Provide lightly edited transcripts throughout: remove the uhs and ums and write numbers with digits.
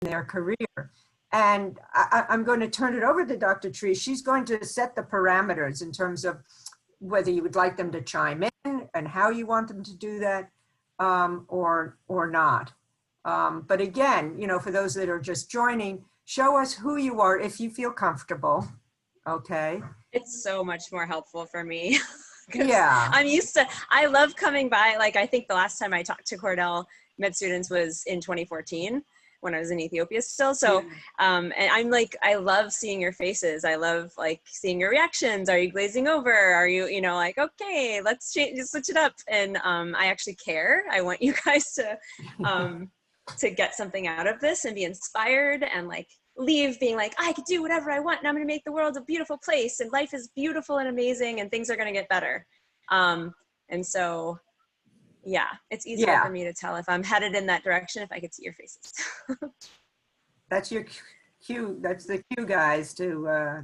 their career. And I'm going to turn it over to Dr. Triche. She's going to set the parameters in terms of whether you would like them to chime in and how you want them to do that, or not. But again, you know, for those that are just joining, show us who you are if you feel comfortable. Okay. It's so much more helpful for me. Yeah. I'm used to, I love coming by. Like, I think the last time I talked to Cornell med students was in 2014 when I was in Ethiopia still. So, and I'm like, I love seeing your faces. I love like seeing your reactions. Are you glazing over? Are you, you know, like, okay, let's change, switch it up. And I actually care. I want you guys to get something out of this and be inspired and like leave being like, I could do whatever I want and I'm going to make the world a beautiful place and life is beautiful and amazing and things are going to get better. And so, yeah, it's easier for me to tell if I'm headed in that direction if I could see your faces. That's your cue. That's the cue, guys, to.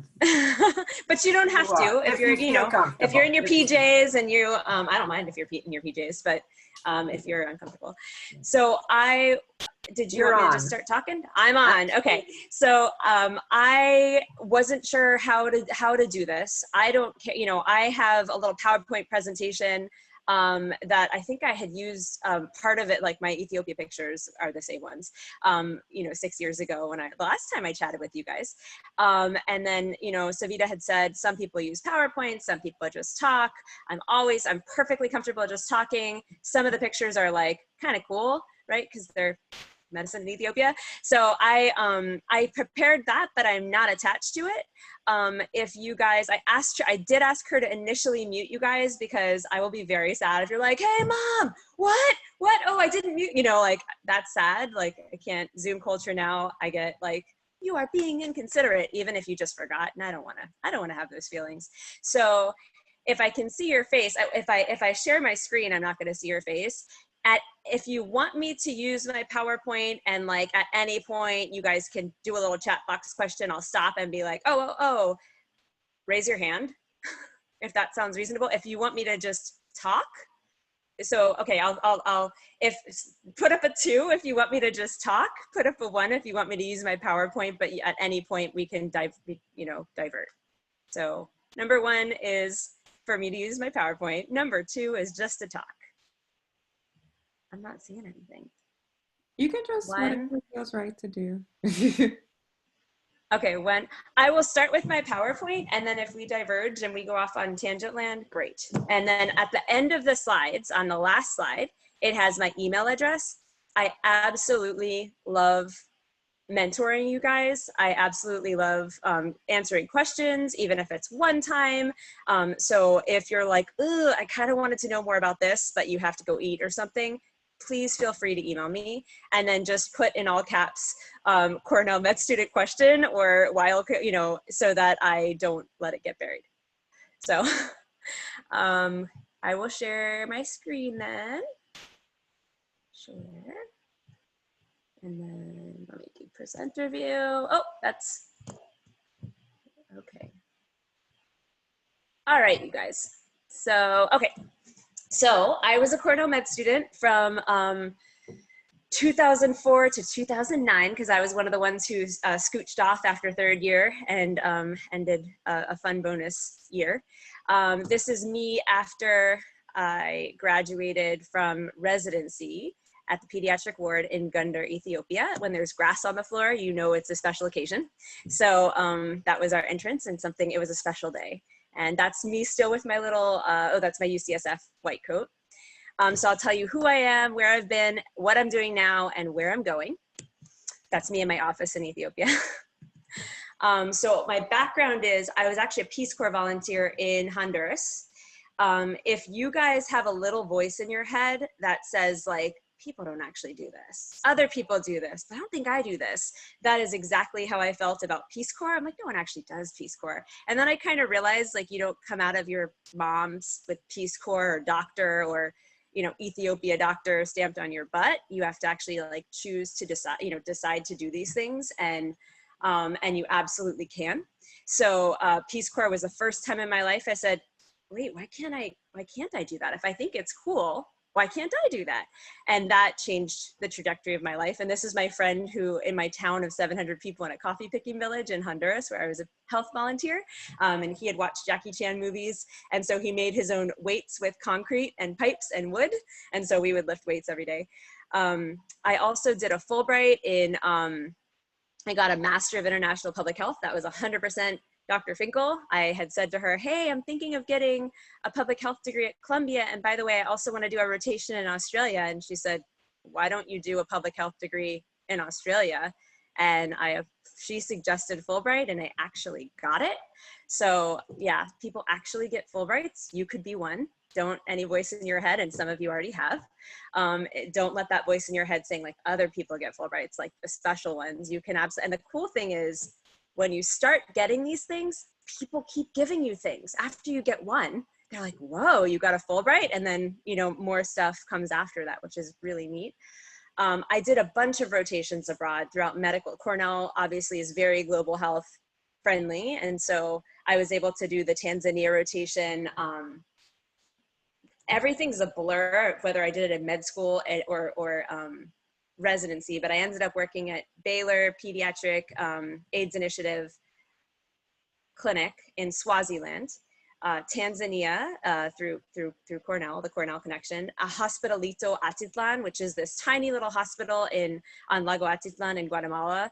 But you don't have to if you're, you know, if you're in your PJs and you, I don't mind if you're in your PJs, but if you're uncomfortable. So did you want me to just start talking? I'm on. Okay. So I wasn't sure how to do this. I don't care. You know, I have a little PowerPoint presentation that I think I had used part of it, like my Ethiopia pictures are the same ones, you know, 6 years ago when the last time I chatted with you guys. And then, you know, Savita had said, some people use PowerPoint, some people just talk. I'm perfectly comfortable just talking. Some of the pictures are like kind of cool, right? Because they're medicine in Ethiopia. So I prepared that, but I'm not attached to it. If you guys, I did ask her to initially mute you guys because I will be very sad if you're like, hey mom, what? Oh, I didn't mute, you know, like that's sad. Like I can't, Zoom culture now, I get like, you are being inconsiderate, even if you just forgot. And I don't want to have those feelings. So if I can see your face, if I share my screen, I'm not going to see your face. If you want me to use my PowerPoint and like at any point you guys can do a little chat box question, I'll stop and be like, oh, raise your hand if that sounds reasonable. If you want me to just talk, so okay, I'll put up a 2 if you want me to just talk, put up a 1 if you want me to use my PowerPoint, but at any point we can divert. So number 1 is for me to use my PowerPoint. Number 2 is just to talk. I'm not seeing anything. You can just whatever feels right to do. Okay, when I will start with my PowerPoint, and then if we diverge and we go off on tangent land, great. And then at the end of the slides, on the last slide, it has my email address. I absolutely love mentoring you guys. I absolutely love answering questions, even if it's one time. So if you're like, ooh, I kind of wanted to know more about this, but you have to go eat or something, please feel free to email me and then just put in all caps Cornell med student question or while, you know, so that I don't let it get buried. So I will share my screen then. Share. And then let me do presenter view. Oh, that's okay. All right, you guys. So, okay. So I was a Cornell med student from 2004 to 2009 because I was one of the ones who scooched off after 3rd year and did a fun bonus year. This is me after I graduated from residency at the pediatric ward in Gondar, Ethiopia. When there's grass on the floor, you know it's a special occasion. So that was our entrance and it was a special day. And that's me still with my little, that's my UCSF white coat. So I'll tell you who I am, where I've been, what I'm doing now, and where I'm going. That's me in my office in Ethiopia. So my background is, I was actually a Peace Corps volunteer in Honduras. If you guys have a little voice in your head that says like, people don't actually do this. Other people do this, but I don't think I do this. That is exactly how I felt about Peace Corps. I'm like, no one actually does Peace Corps. And then I kind of realized like, you don't come out of your mom's with Peace Corps or doctor or, you know, Ethiopia doctor stamped on your butt. You have to actually like choose to decide to do these things. And you absolutely can. So Peace Corps was the first time in my life I said, wait, why can't I do that? If I think it's cool, why can't I do that? And that changed the trajectory of my life. And this is my friend who, in my town of 700 people in a coffee picking village in Honduras, where I was a health volunteer, and he had watched Jackie Chan movies. And so he made his own weights with concrete and pipes and wood. And so we would lift weights every day. I also did a Fulbright in, I got a Master of International Public Health. That was 100% Dr. Finkel. I had said to her, hey, I'm thinking of getting a public health degree at Columbia. And by the way, I also want to do a rotation in Australia. And she said, why don't you do a public health degree in Australia? And she suggested Fulbright, and I actually got it. So yeah, people actually get Fulbrights. You could be one. Don't any voice in your head, and some of you already have. Don't let that voice in your head saying like other people get Fulbrights, like the special ones. You can absolutely, and the cool thing is, when you start getting these things, people keep giving you things. After you get one, they're like, whoa, you got a Fulbright? And then, you know, more stuff comes after that, which is really neat. I did a bunch of rotations abroad throughout medical. Cornell obviously is very global health friendly. And so I was able to do the Tanzania rotation. Everything's a blur, whether I did it in med school or residency, but I ended up working at Baylor Pediatric AIDS Initiative Clinic in Swaziland, Tanzania through Cornell, the Cornell connection, a Hospitalito Atitlan, which is this tiny little hospital on Lago Atitlan in Guatemala,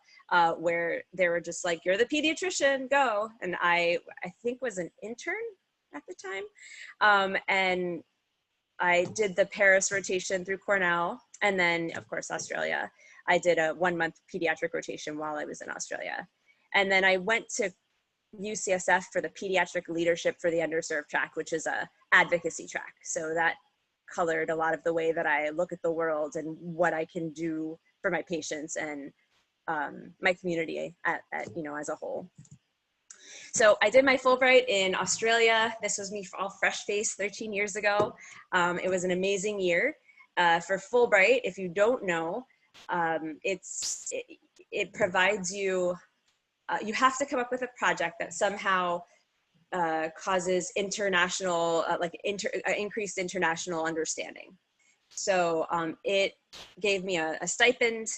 where they were just like, you're the pediatrician, go. And I think was an intern at the time. And I did the Paris rotation through Cornell, and then of course Australia. I did a 1-month pediatric rotation while I was in Australia. And then I went to UCSF for the Pediatric Leadership for the Underserved track, which is a advocacy track. So that colored a lot of the way that I look at the world and what I can do for my patients and my community you know, as a whole. So I did my Fulbright in Australia. This was me all fresh-faced 13 years ago. It was an amazing year. For Fulbright, if you don't know, it provides you, you have to come up with a project that somehow causes international, increased international understanding. So it gave me a stipend,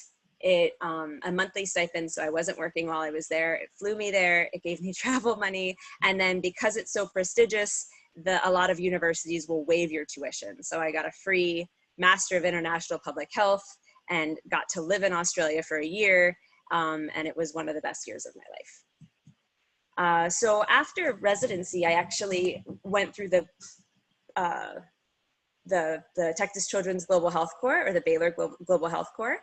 a monthly stipend, so I wasn't working while I was there. It flew me there, it gave me travel money, and then because it's so prestigious, a lot of universities will waive your tuition. So I got a free Master of International Public Health and got to live in Australia for a year, and it was one of the best years of my life. So after residency, I actually went through the Texas Children's Global Health Corps, or the Baylor Global Health Corps,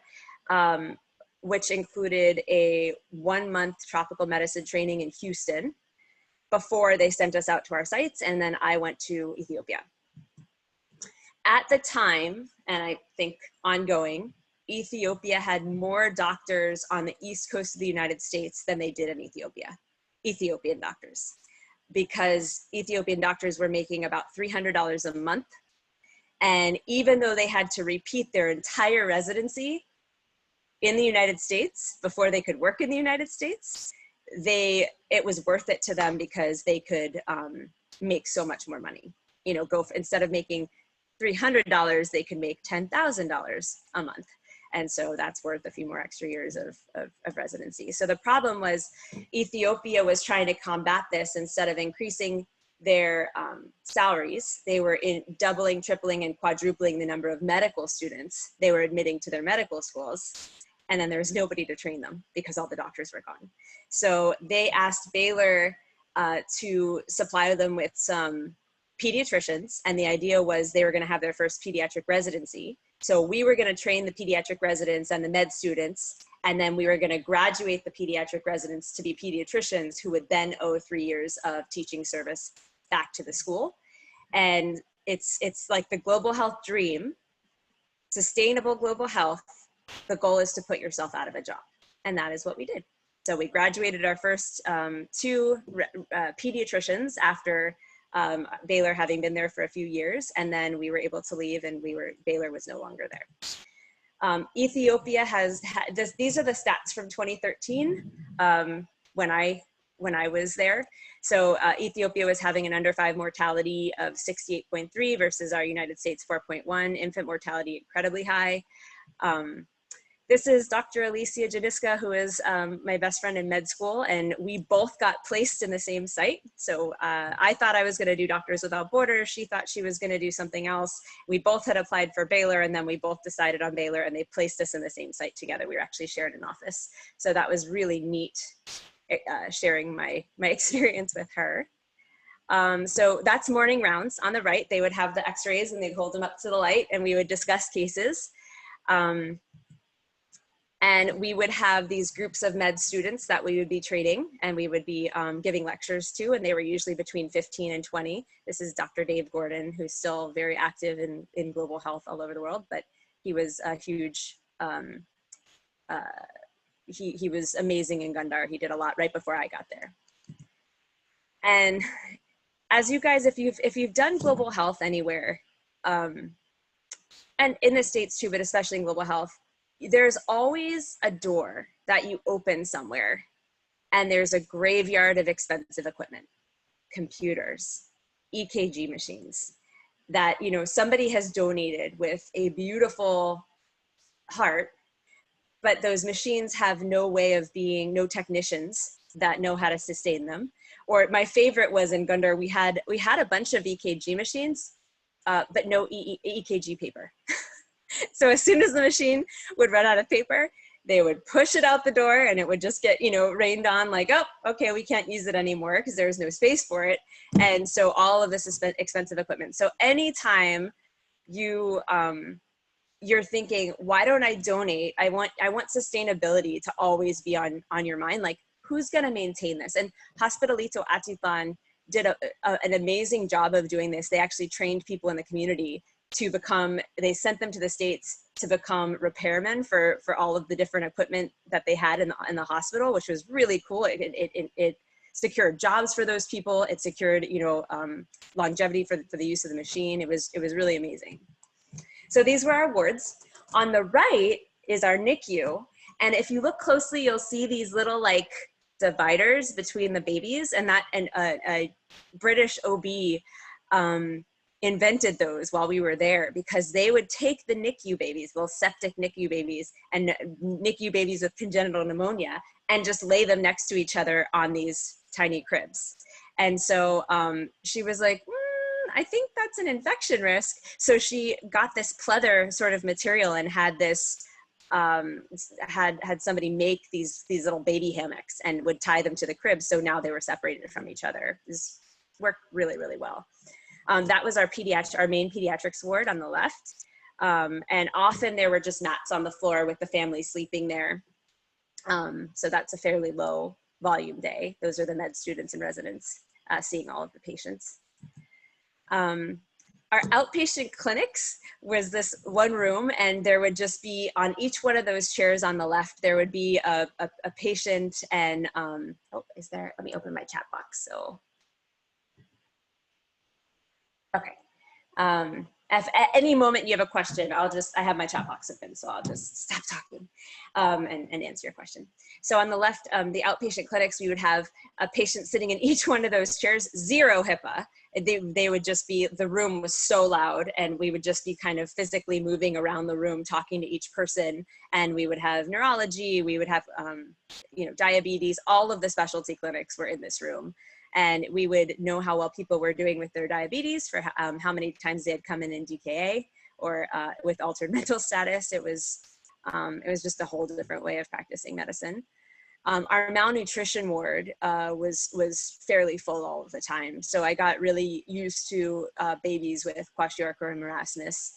which included a 1-month tropical medicine training in Houston before they sent us out to our sites. And then I went to Ethiopia. At the time, and I think ongoing, Ethiopia had more doctors on the East Coast of the United States than they did in Ethiopia, Ethiopian doctors, because Ethiopian doctors were making about $300 a month. And even though they had to repeat their entire residency in the United States before they could work in the United States, it was worth it to them because they could make so much more money. You know, instead of making $300, they could make $10,000 a month. And so that's worth a few more extra years of residency. So the problem was Ethiopia was trying to combat this. Instead of increasing their salaries, they were doubling, tripling, and quadrupling the number of medical students they were admitting to their medical schools. And then there was nobody to train them because all the doctors were gone. So they asked Baylor to supply them with some pediatricians. And the idea was they were going to have their first pediatric residency. So we were going to train the pediatric residents and the med students. And then we were going to graduate the pediatric residents to be pediatricians who would then owe 3 years of teaching service back to the school. And it's like the global health dream, sustainable global health. The goal is to put yourself out of a job. And that is what we did. So we graduated our first 2 pediatricians after Baylor having been there for a few years. And then we were able to leave and Baylor was no longer there. Ethiopia has had these are the stats from 2013 when I when I was there. So Ethiopia was having an under 5 mortality of 68.3 versus our United States 4.1. Infant mortality incredibly high. This is Dr. Alicia Jadiska, who is my best friend in med school, and we both got placed in the same site. So I thought I was going to do Doctors Without Borders. She thought she was going to do something else. We both had applied for Baylor, and then we both decided on Baylor, and they placed us in the same site together. We were actually shared an office. So that was really neat, sharing my experience with her. So that's morning rounds. On the right, they would have the x-rays, and they'd hold them up to the light, and we would discuss cases. And we would have these groups of med students that we would be treating, and we would be giving lectures to, and they were usually between 15 and 20. This is Dr. Dave Gordon, who's still very active in global health all over the world, but he was a huge, he was amazing in Gundar. He did a lot right before I got there. And as you guys, if you've done global health anywhere, and in the States too, but especially in global health, there's always a door that you open somewhere, and there's a graveyard of expensive equipment, computers, EKG machines that, you know, somebody has donated with a beautiful heart, but those machines have no way of being, no technicians that know how to sustain them. Or my favorite was in Gundar, we had a bunch of EKG machines, but no EKG paper. So as soon as the machine would run out of paper, they would push it out the door, and it would just get, you know, rained on like, oh, okay, we can't use it anymore because there's no space for it. And so all of this is expensive equipment. So anytime you're thinking, why don't I donate? I want sustainability to always be on your mind. Like, who's going to maintain this? And Hospitalito Atitlan did an amazing job of doing this. They actually trained people in the community to become, they sent them to the States to become repairmen for all of the different equipment that they had in the hospital, which was really cool. It secured jobs for those people. It secured, you know, longevity for the use of the machine. It was really amazing. So these were our wards. On the right is our NICU. And if you look closely, you'll see these little like dividers between the babies, and a British OB invented those while we were there, because they would take the NICU babies, little septic NICU babies, and NICU babies with congenital pneumonia, and just lay them next to each other on these tiny cribs. And so she was like, I think that's an infection risk. So she got this pleather sort of material and had this, had somebody make these little baby hammocks and would tie them to the cribs. So now they were separated from each other. This worked really, really well. That was our main pediatrics ward on the left. And often there were just mats on the floor with the family sleeping there. So that's a fairly low volume day. Those are the med students and residents seeing all of the patients. Our outpatient clinics was this one room, and there would just be on each one of those chairs on the left, there would be a patient and, oh, is there, let me open my chat box. So, okay. If at any moment you have a question, I have my chat box open, so I'll just stop talking and answer your question. So on the left, the outpatient clinics, we would have a patient sitting in each one of those chairs, zero HIPAA. They would just be, the room was so loud, and we would just be kind of physically moving around the room, talking to each person. And we would have neurology, we would have, you know, diabetes, all of the specialty clinics were in this room. And we would know how well people were doing with their diabetes, for how many times they had come in DKA or with altered mental status. It was just a whole different way of practicing medicine. Our malnutrition ward was fairly full all of the time. So I got really used to babies with kwashiorkor and marasmus,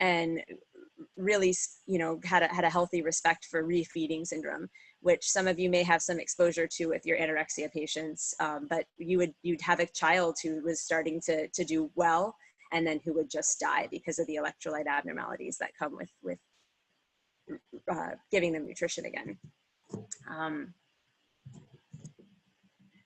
and really, you know, had a healthy respect for refeeding syndrome, which some of you may have some exposure to with your anorexia patients. But you'd have a child who was starting to do well, and then who would just die because of the electrolyte abnormalities that come with giving them nutrition again.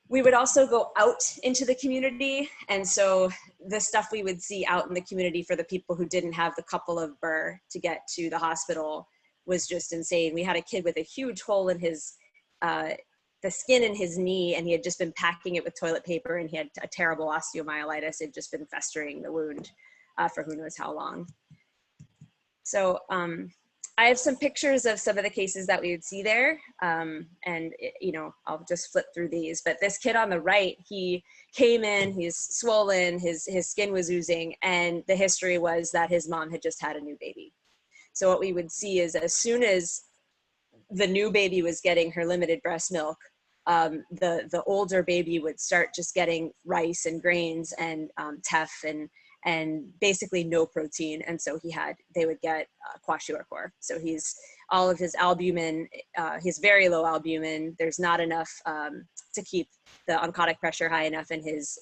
We would also go out into the community. And so the stuff we would see out in the community for the people who didn't have the couple of burr to get to the hospital was just insane. We had a kid with a huge hole in his, the the skin in his knee, and he had just been packing it with toilet paper, and he had a terrible osteomyelitis. It had just been festering the wound for who knows how long. So I have some pictures of some of the cases that we would see there. You know, I'll just flip through these, but this kid on the right, he came in, he's swollen, his skin was oozing, and the history was that his mom had just had a new baby. So what we would see is as soon as the new baby was getting her limited breast milk, the older baby would start just getting rice and grains and teff and basically no protein. And so they would get kwashiorkor. So all of his albumin, he's very low albumin. There's not enough to keep the oncotic pressure high enough in his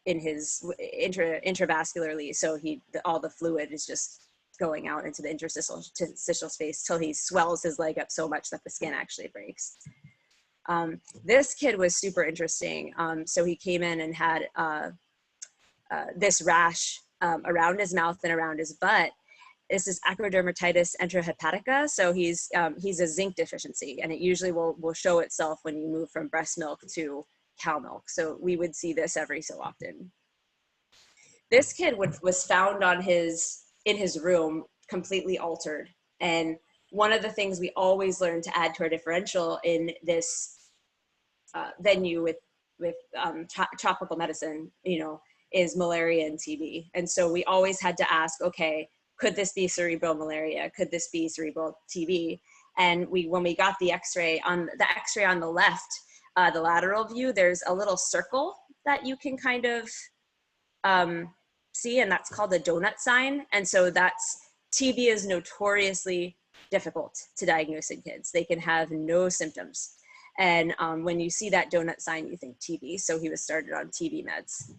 intravascularly. So all the fluid is just going out into the interstitial space till he swells his leg up so much that the skin actually breaks. This kid was super interesting. So he came in and had this rash around his mouth and around his butt. This is acrodermatitis enterohepatica. So he's a zinc deficiency, and it usually will show itself when you move from breast milk to cow milk. So we would see this every so often. This kid was found in his room completely altered. And one of the things we always learn to add to our differential in this venue with tropical medicine, you know, is malaria and TB. And so we always had to ask, okay, could this be cerebral malaria? Could this be cerebral TB? And when we got the X-ray on the left, the lateral view, there's a little circle that you can kind of see, and that's called the donut sign. And so TB is notoriously difficult to diagnose in kids. They can have no symptoms. And when you see that donut sign, you think TB. So he was started on TB meds.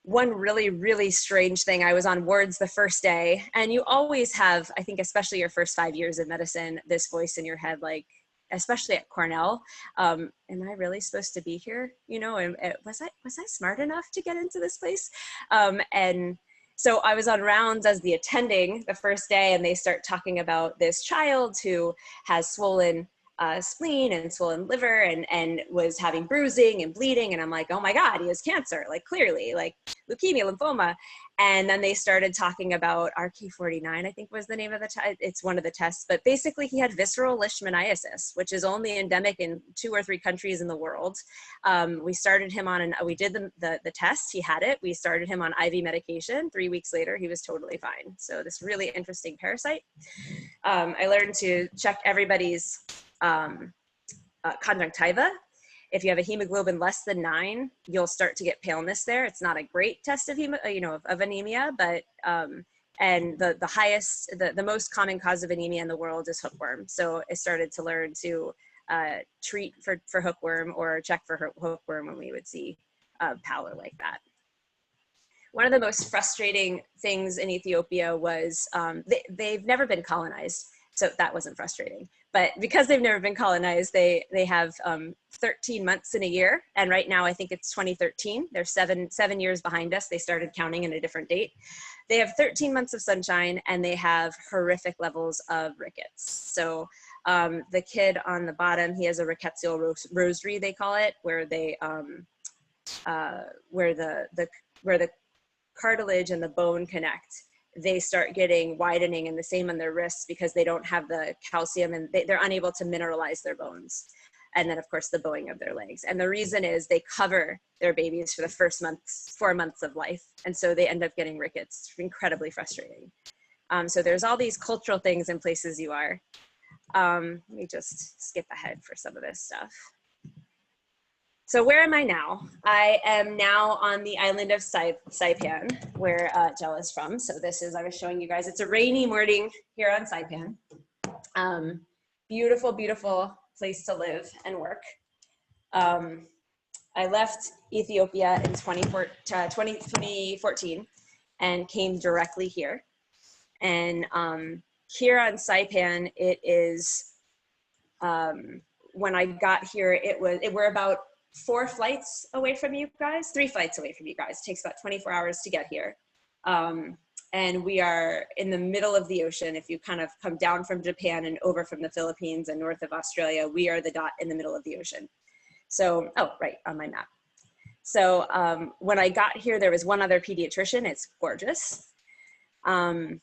One really, really strange thing, I was on wards the first day, and you always have, I think, especially your first 5 years of medicine, this voice in your head, like, especially at Cornell, am I really supposed to be here? You know, and was I smart enough to get into this place? And so I was on rounds as the attending the first day, and they start talking about this child who has swollen spleen and swollen liver and was having bruising and bleeding. And I'm like, oh my God, he has cancer, like clearly, like leukemia, lymphoma. And then they started talking about RK49, I think was the name of the test. It's one of the tests, but basically he had visceral leishmaniasis, which is only endemic in 2 or 3 countries in the world. We started him on, we did the test, he had it. We started him on IV medication. 3 weeks later, he was totally fine. So this really interesting parasite. I learned to check everybody's conjunctiva. If you have a hemoglobin less than 9, you'll start to get paleness there. It's not a great test of anemia, but and the most common cause of anemia in the world is hookworm. So I started to learn to treat for hookworm or check for hookworm when we would see pallor like that. One of the most frustrating things in Ethiopia was they've never been colonized. So that wasn't frustrating, but because they've never been colonized, they have 13 months in a year. And right now, I think it's 2013. They're seven years behind us. They started counting in a different date. They have 13 months of sunshine, and they have horrific levels of rickets. So the kid on the bottom, he has a rickettsial rosary, they call it, where where the cartilage and the bone connect. They start getting widening, and the same on their wrists because they don't have the calcium and they're unable to mineralize their bones. And then of course the bowing of their legs. And the reason is they cover their babies for the first 4 months of life. And so they end up getting rickets. It's incredibly frustrating. So there's all these cultural things in places you are. Let me just skip ahead for some of this stuff. So where am I now? I am now on the island of Saipan, where Jell is from. So this is, I was showing you guys, it's a rainy morning here on Saipan. Beautiful, beautiful place to live and work. I left Ethiopia in 2014 and came directly here. And here on Saipan, it is, when I got here, we're about 4 flights away from you guys, 3 flights away from you guys. It takes about 24 hours to get here. And we are in the middle of the ocean. If you kind of come down from Japan and over from the Philippines and north of Australia, we are the dot in the middle of the ocean. So, oh, right, on my map. So when I got here, there was one other pediatrician. It's gorgeous. And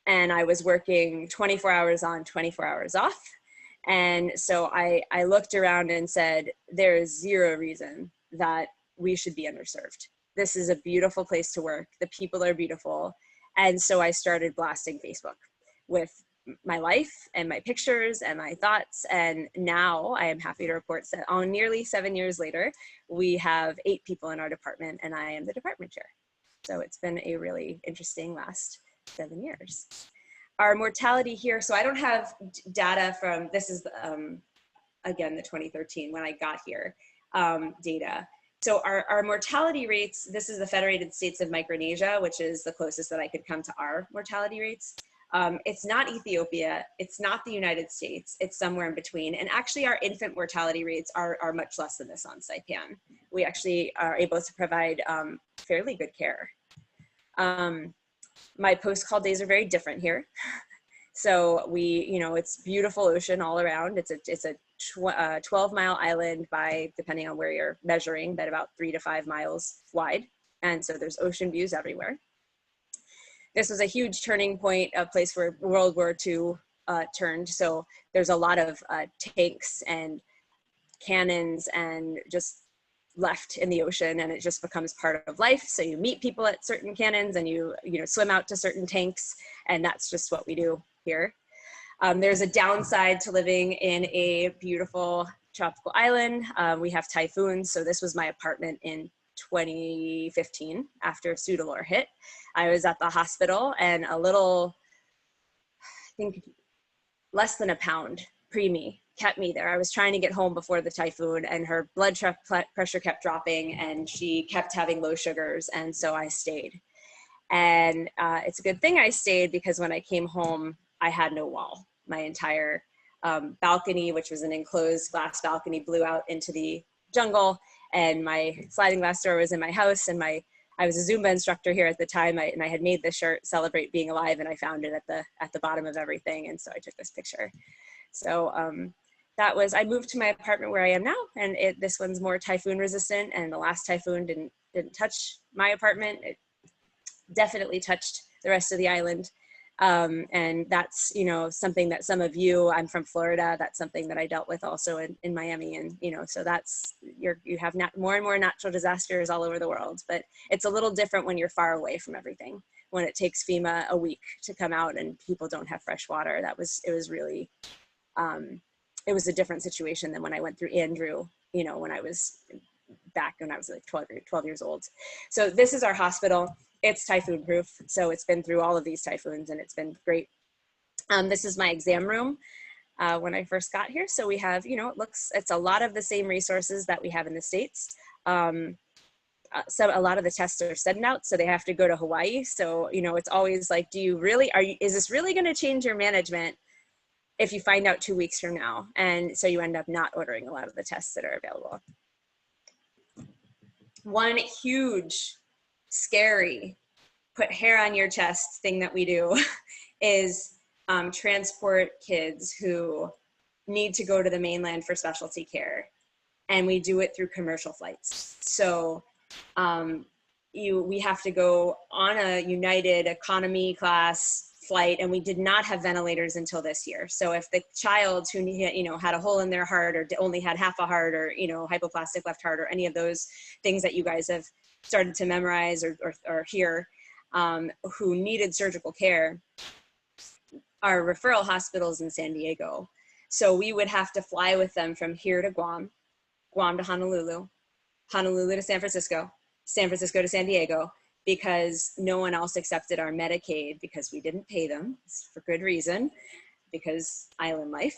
I was working 24 hours on, 24 hours off. And so I looked around and said, there is zero reason that we should be underserved. This is a beautiful place to work. The people are beautiful. And so I started blasting Facebook with my life and my pictures and my thoughts. And now I am happy to report that nearly 7 years later, we have 8 people in our department and I am the department chair. So it's been a really interesting last 7 years. Our mortality here, so I don't have data from, this is again, the 2013 when I got here data. So our mortality rates, this is the Federated States of Micronesia, which is the closest that I could come to our mortality rates. It's not Ethiopia, it's not the United States, it's somewhere in between. And actually our infant mortality rates are much less than this on Saipan. We actually are able to provide fairly good care. My post-call days are very different here. So it's beautiful ocean all around. It's a 12-mile island by, depending on where you're measuring, but about 3 to 5 miles wide. And so there's ocean views everywhere. This was a huge turning point, a place where World War II turned. So there's a lot of tanks and cannons and just left in the ocean, and it just becomes part of life. So you meet people at certain cannons and you swim out to certain tanks, and that's just what we do here. There's a downside to living in a beautiful tropical island. We have typhoons. So this was my apartment in 2015 after Pseudolor hit. I was at the hospital and a little, I think less than a pound preemie kept me there. I was trying to get home before the typhoon and her blood pressure kept dropping and she kept having low sugars. And so I stayed. And it's a good thing I stayed because when I came home, I had no wall. My entire balcony, which was an enclosed glass balcony, blew out into the jungle, and my sliding glass door was in my house. And I was a Zumba instructor here at the time, and I had made this shirt, "Celebrate Being Alive," and I found it at the bottom of everything, and so I took this picture. So I moved to my apartment where I am now, and this one's more typhoon resistant, and the last typhoon didn't touch my apartment. It definitely touched the rest of the island. And that's, something that some of you, I'm from Florida, that's something that I dealt with also in Miami. And, so that's, you have more and more natural disasters all over the world, but it's a little different when you're far away from everything, when it takes FEMA a week to come out and people don't have fresh water. It was really, it was a different situation than when I went through Andrew, when I was like 12 years old. So this is our hospital. It's typhoon proof. So it's been through all of these typhoons and it's been great. This is my exam room when I first got here. So we have, it's a lot of the same resources that we have in the States. So a lot of the tests are sent out, so they have to go to Hawaii. So, it's always like, is this really going to change your management if you find out 2 weeks from now? And so you end up not ordering a lot of the tests that are available. One huge, scary, put hair on your chest thing that we do is transport kids who need to go to the mainland for specialty care. And we do it through commercial flights. So we have to go on a United economy class flight, and we did not have ventilators until this year. So if the child who had a hole in their heart or only had half a heart or hypoplastic left heart or any of those things that you guys have started to memorize or hear, who needed surgical care, our referral hospitals in San Diego. So we would have to fly with them from here to Guam, Guam to Honolulu, Honolulu to San Francisco, San Francisco to San Diego, because no one else accepted our Medicaid because we didn't pay them for good reason, because island life.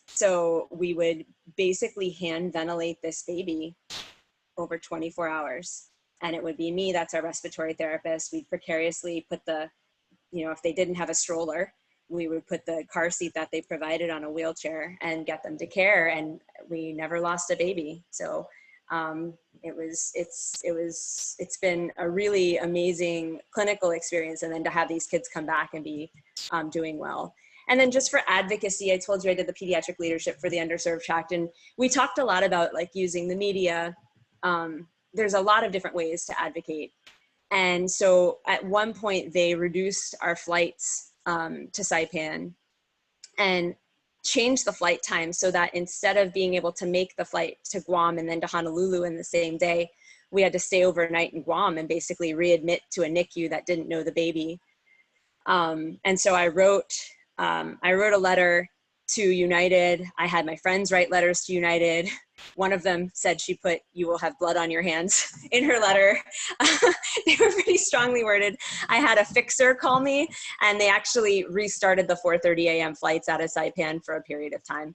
So we would basically hand ventilate this baby over 24 hours. And it would be me, that's our respiratory therapist. We'd precariously put if they didn't have a stroller, we would put the car seat that they provided on a wheelchair and get them to care. And we never lost a baby. So It's been a really amazing clinical experience. And then to have these kids come back and be doing well. And then just for advocacy, I told you I did the pediatric leadership for the underserved tract. And we talked a lot about like using the media. There's a lot of different ways to advocate. And so at one point they reduced our flights to Saipan and changed the flight time so that instead of being able to make the flight to Guam and then to Honolulu in the same day, we had to stay overnight in Guam and basically readmit to a NICU that didn't know the baby. And so I wrote a letter to United. I had my friends write letters to United. One of them said she put, "You will have blood on your hands" in her letter. They were pretty strongly worded. I had a fixer call me, and they actually restarted the 4:30 a.m. flights out of Saipan for a period of time.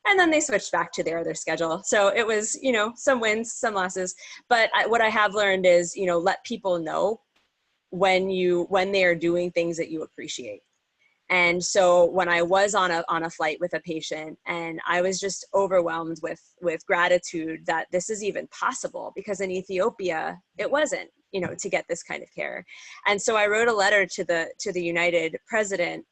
And then they switched back to their other schedule. So it was, you know, some wins, some losses. But what I have learned is, you know, let people know when they are doing things that you appreciate. And so when I was on a flight with a patient, and I was just overwhelmed with gratitude that this is even possible, because in Ethiopia, it wasn't, you know, to get this kind of care. And so I wrote a letter to the United president,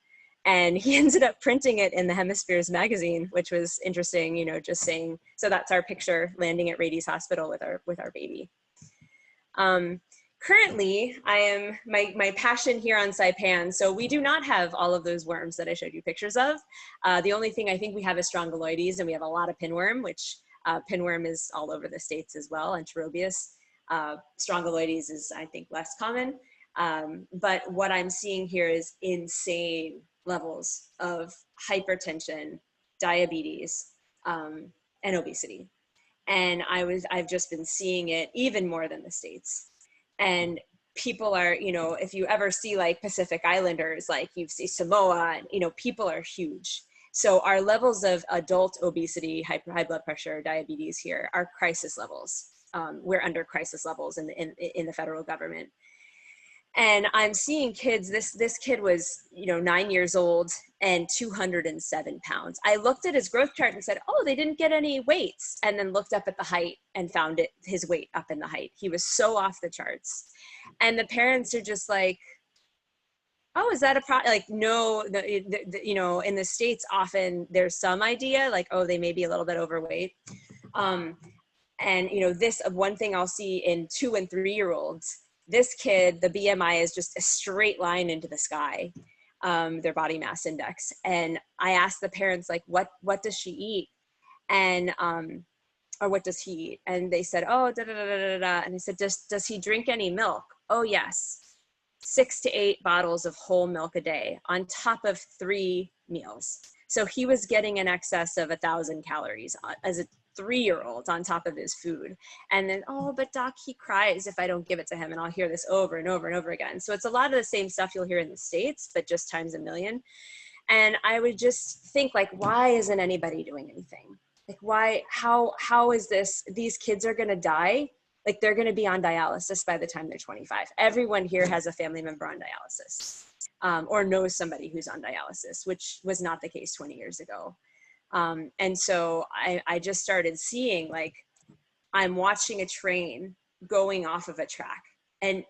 and he ended up printing it in the Hemispheres magazine, which was interesting, you know, just saying, so that's our picture landing at Rady's Hospital with our baby. Currently, I am my passion here on Saipan. So we do not have all of those worms that I showed you pictures of. The only thing I think we have is strongyloides, and we have a lot of pinworm, which pinworm is all over the States as well, and Cherobius. Strongyloides is, I think, less common. But what I'm seeing here is insane levels of hypertension, diabetes, and obesity. And I've just been seeing it even more than the States. And people are, you know, if you ever see like Pacific Islanders, like you see Samoa, you know, people are huge. So our levels of adult obesity, high blood pressure, diabetes here are crisis levels. We're under crisis levels in the federal government. And I'm seeing kids, this kid was, you know, 9 years old and 207 pounds. I looked at his growth chart and said, oh, they didn't get any weights. And then looked up at the height and found his weight up in the height. He was so off the charts. And the parents are just like, oh, is that a problem? Like, no, you know, in the States, often there's some idea like, oh, they may be a little bit overweight. And, you know, this one thing I'll see in 2 and 3 year olds, this kid, the BMI is just a straight line into the sky, their body mass index. And I asked the parents, like, what does she eat? And, or what does he eat? And they said, oh, da, da, da, da, da. And I said, does he drink any milk? Oh, yes. 6 to 8 bottles of whole milk a day on top of 3 meals. So he was getting in excess of 1,000 calories as a 3-year-old on top of his food. And then, oh, but doc, he cries if I don't give it to him. And I'll hear this over and over and over again. So it's a lot of the same stuff you'll hear in the States, but just times a million. And I would just think, like, why isn't anybody doing anything? Like, why, how is this, these kids are gonna die? Like, they're gonna be on dialysis by the time they're 25. Everyone here has a family member on dialysis, or knows somebody who's on dialysis, which was not the case 20 years ago. And so I just started seeing, like, I'm watching a train going off of a track and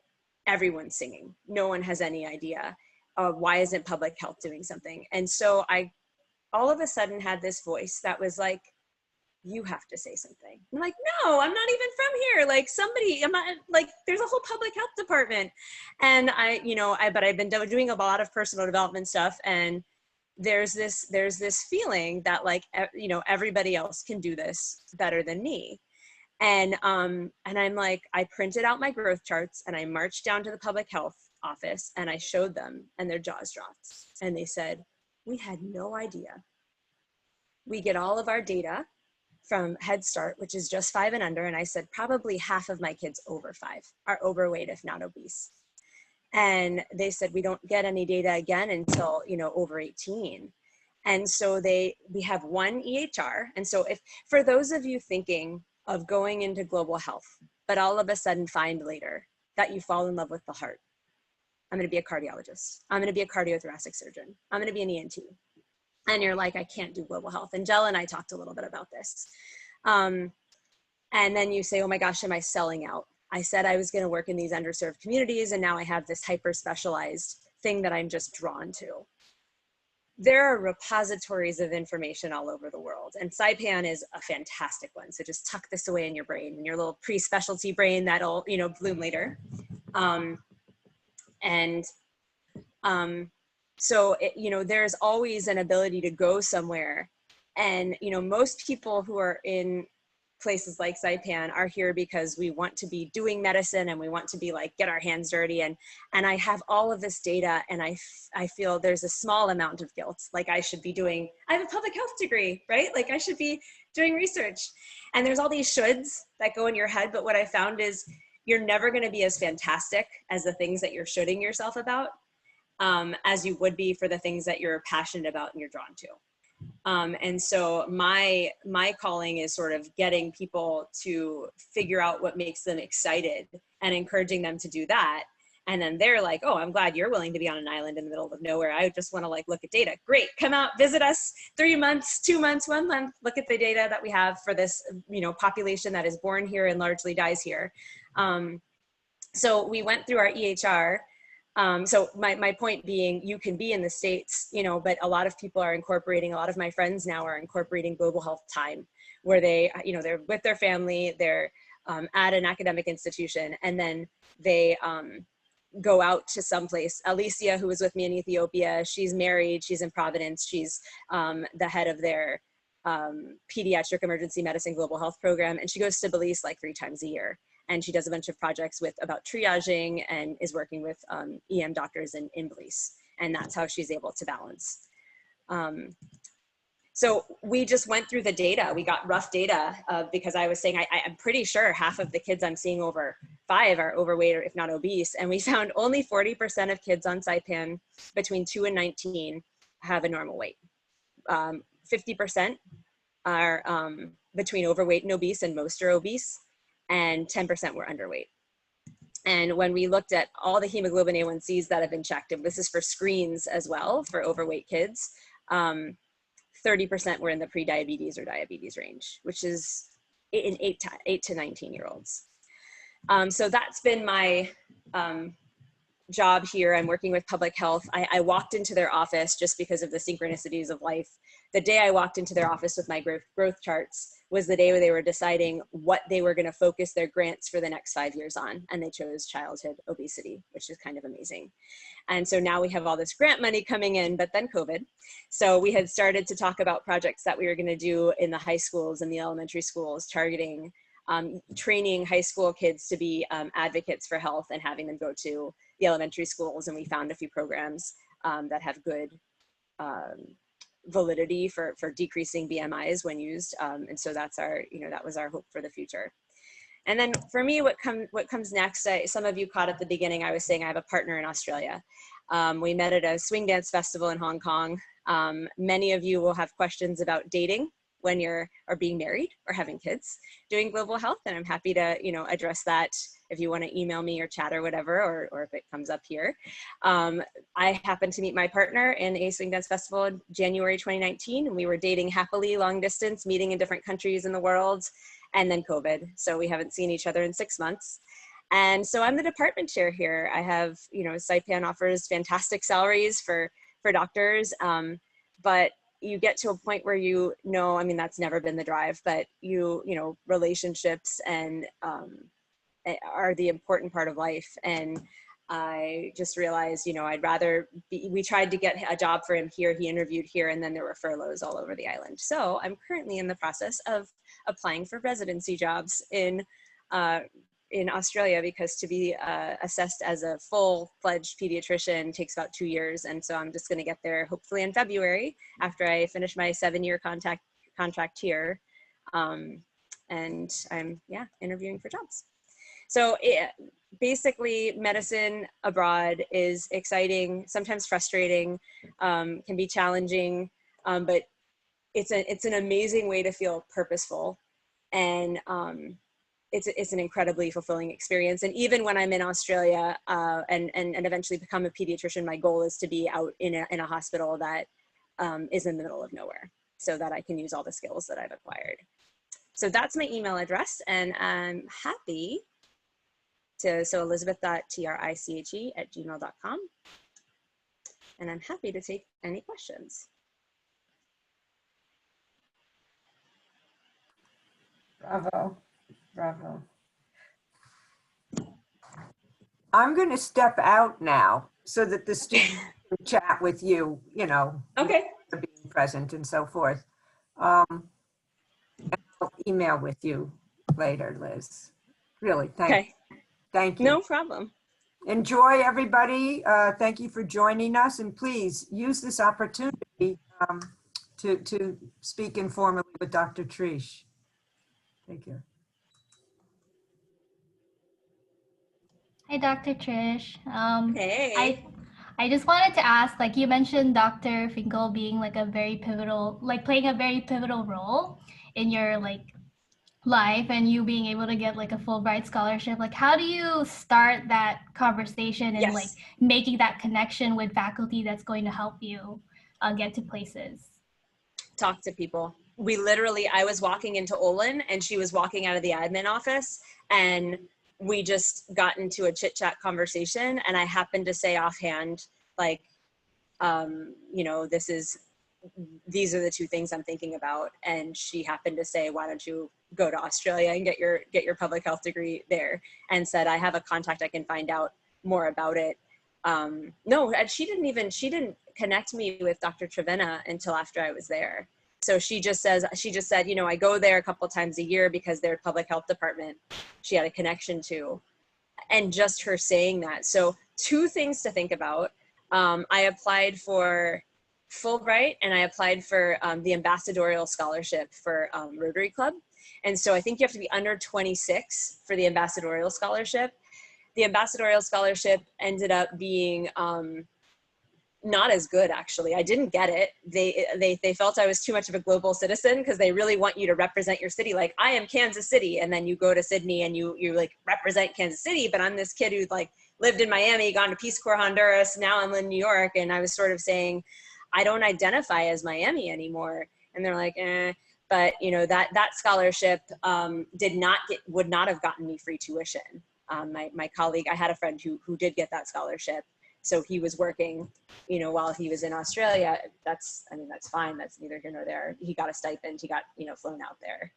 everyone's singing. No one has any idea. Why isn't public health doing something? And so I all of a sudden had this voice that was like, you have to say something. I'm like, no, I'm not even from here. Like, somebody, I'm not, like, there's a whole public health department. And but I've been doing a lot of personal development stuff, and there's this feeling that, like, you know, everybody else can do this better than me. And I'm like, I printed out my growth charts and I marched down to the public health office and I showed them, and their jaws dropped. And they said, we had no idea. We get all of our data from Head Start, which is just 5 and under. And I said, probably half of my kids over 5 are overweight, if not obese. And they said, we don't get any data again until, you know, over 18. And so we have one EHR. And so if, for those of you thinking of going into global health, but all of a sudden find later that you fall in love with the heart, I'm going to be a cardiologist. I'm going to be a cardiothoracic surgeon. I'm going to be an ENT. And you're like, I can't do global health. And Jella and I talked a little bit about this. And And then you say, oh my gosh, am I selling out? I said I was going to work in these underserved communities, and now I have this hyper specialized thing that I'm just drawn to. There are repositories of information all over the world, and Saipan is a fantastic one. So just tuck this away in your brain, in your little pre-specialty brain that'll, you know, bloom later. So you know, there's always an ability to go somewhere, and you know, most people who are in places like Saipan are here because we want to be doing medicine and we want to be like, get our hands dirty. And I have all of this data, and I feel there's a small amount of guilt. Like I should be doing, I have a public health degree, right? Like I should be doing research. And there's all these shoulds that go in your head. But what I found is you're never going to be as fantastic as the things that you're shoulding yourself about as you would be for the things that you're passionate about and you're drawn to. And so my calling is sort of getting people to figure out what makes them excited and encouraging them to do that. And then they're like, oh, I'm glad you're willing to be on an island in the middle of nowhere. I just want to like look at data. Great, come out, visit us 3 months, 2 months, 1 month, look at the data that we have for this, you know, population that is born here and largely dies here. So we went through our EHR. So my point being, you can be in the States, you know, but a lot of people are incorporating, a lot of my friends now are incorporating global health time, where they, you know, they're with their family, they're at an academic institution, and then they go out to someplace. Alicia, who was with me in Ethiopia, she's married, she's in Providence, she's the head of their pediatric emergency medicine global health program, and she goes to Belize like 3 times a year. And she does a bunch of projects about triaging and is working with EM doctors in Belize. And that's how she's able to balance. So we just went through the data. We got rough data because I was saying, I'm pretty sure half of the kids I'm seeing over 5 are overweight or if not obese. And we found only 40% of kids on Saipan between 2 and 19 have a normal weight. 50% are between overweight and obese, and most are obese, and 10% were underweight. And when we looked at all the hemoglobin A1Cs that have been checked, and this is for screens as well for overweight kids, 30% were in the pre-diabetes or diabetes range, which is in 8 to 19-year-olds. So that's been my job here. I'm working with public health. I walked into their office just because of the synchronicities of life. The day I walked into their office with my growth charts was the day where they were deciding what they were going to focus their grants for the next 5 years on. And they chose childhood obesity, which is kind of amazing. And so now we have all this grant money coming in, but then COVID. So we had started to talk about projects that we were going to do in the high schools and the elementary schools, targeting training high school kids to be advocates for health and having them go to the elementary schools. And we found a few programs that have good validity for decreasing BMIs when used. And so that's our, you know, that was our hope for the future. And then for me, what comes next, some of you caught at the beginning, I was saying I have a partner in Australia. We met at a swing dance festival in Hong Kong. Many of you will have questions about dating when you're being married or having kids doing global health. And I'm happy to, you know, address that if you want to email me or chat or whatever, or if it comes up here. I happened to meet my partner in a swing dance festival in January 2019, and we were dating happily long distance, meeting in different countries in the world, and then COVID. So we haven't seen each other in 6 months. And so I'm the department chair here. I have, you know, Saipan offers fantastic salaries for doctors, but you get to a point where you know, I mean, that's never been the drive, but you know, relationships and are the important part of life. And I just realized, you know, I'd rather be, we tried to get a job for him here, he interviewed here, and then there were furloughs all over the island. So I'm currently in the process of applying for residency jobs in Australia, because to be assessed as a full-fledged pediatrician takes about 2 years. And so I'm just going to get there hopefully in February after I finish my 7-year contract here. And I'm, yeah, interviewing for jobs. So basically medicine abroad is exciting, sometimes frustrating, can be challenging, but it's an amazing way to feel purposeful. And it's an incredibly fulfilling experience. And even when I'm in Australia and eventually become a pediatrician, my goal is to be out in a hospital that is in the middle of nowhere, so that I can use all the skills that I've acquired. So that's my email address, and I'm happy to, so elizabeth.triche@gmail.com. And I'm happy to take any questions. Bravo, bravo. I'm going to step out now so that the students can chat with you, you know, Okay. being present and so forth. And I'll email with you later, Liz. Really, Okay. Thank you. No problem. Enjoy, everybody. Thank you for joining us, and please use this opportunity to speak informally with Dr. Triche. Thank you. Hi, Dr. Trish. Hey. I just wanted to ask, like you mentioned Dr. Finkel being like a very pivotal, like playing a very pivotal role in your like life and you being able to get like a Fulbright scholarship. Like, how do you start that conversation and like Yes. making that connection with faculty that's going to help you get to places? Talk to people. We literally, I was walking into Olin and she was walking out of the admin office, and we just got into a chit chat conversation, and I happened to say offhand, like, you know, these are the two things I'm thinking about. And she happened to say, why don't you go to Australia and get your public health degree there? And said, I have a contact, I can find out more about it. No, and she didn't connect me with Dr. Trevena until after I was there. So she just said, you know, I go there a couple times a year because their public health department she had a connection to. And just her saying that. So 2 things to think about. I applied for Fulbright and I applied for the ambassadorial scholarship for Rotary Club. And so I think you have to be under 26 for the ambassadorial scholarship. The ambassadorial scholarship ended up being not as good, actually. I didn't get it. They felt I was too much of a global citizen because they really want you to represent your city. Like, I am Kansas City, and then you go to Sydney and you like represent Kansas City, but I'm this kid who like lived in Miami, gone to Peace Corps Honduras, now I'm in New York. And I was sort of saying, I don't identify as Miami anymore. And they're like, eh. But you know, that scholarship would not have gotten me free tuition. My colleague, I had a friend who did get that scholarship. So he was working, you know, while he was in Australia. That's fine. That's neither here nor there. He got a stipend. He got, you know, flown out there.